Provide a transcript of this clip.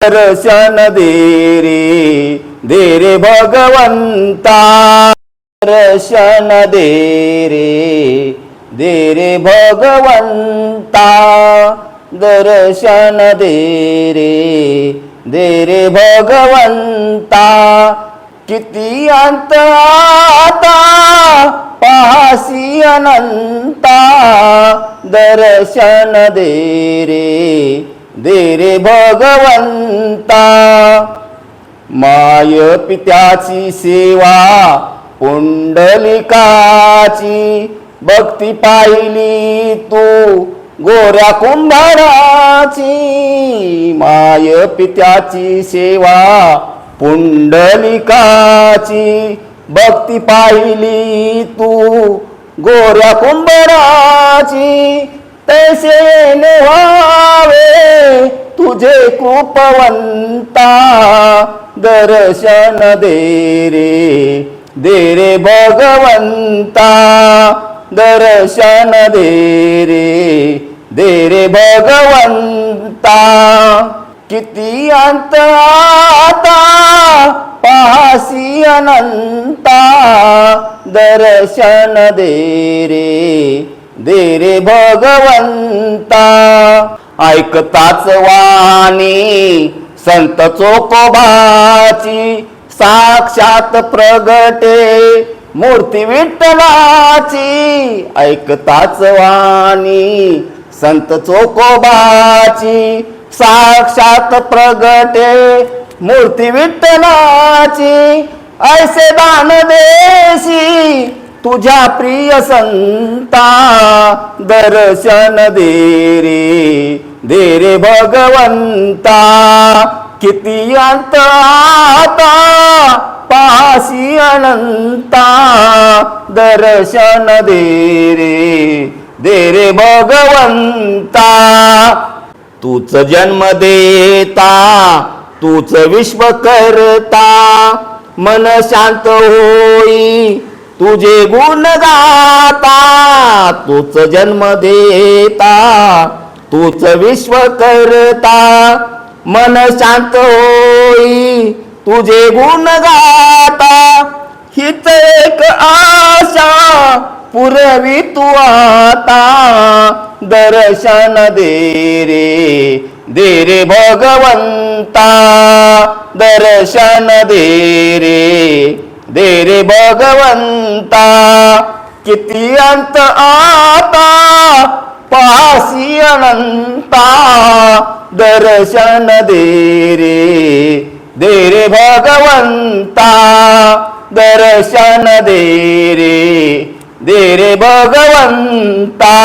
दर्शन दे रे भगवंता, दर्शन दे रे भगवंता, दर्शन दे रे भगवंता. किती अंत आता पासी अनंता, दर्शन दे रे भगवंता. माय पित्याची सेवा पुंडलिकाची, भक्ती पाहिली तू गोऱ्या कुंभाराची. माय पित्याची सेवा पुंडलिकाची, भक्ती पाहिली तू गोऱ्या कुंभाराची. तैसे व्हावे तुझे कृपवंता, दर्शन दे रे भगवंता, दर्शन दे रे भगवंता. किती अंत आता पासी अनंता, दर्शन दे रे भगवंता. ऐकताच वाणी संत चोकोबाची, साक्षात प्रगटे मूर्ती विठ्ठलाची. ऐकताच वाणी संत चोकोबाची, साक्षात प्रगटे मूर्ती विठ्ठलाची. ऐसे दान देशी तुझ्या प्रिय संता, दर्शन दे रे भगवंता. किती अंत आता पासी अनंता, दर्शन दे रे भगवंता. तूच जन्म देता तूच विश्व करता, मन शांत होई तुझे गुण गाता. तूच जन्म देता तूच विश्व करता, मन शांत होई तुझे गुण गाता. हीच एक आशा पुरवी तू आता, दर्शन दे रे भगवंता, दर्शन दे रे भगवंता. किती अंत आता पासी अनंता, दर्शन दे रे भगवंता, दर्शन दे रे भगवंता.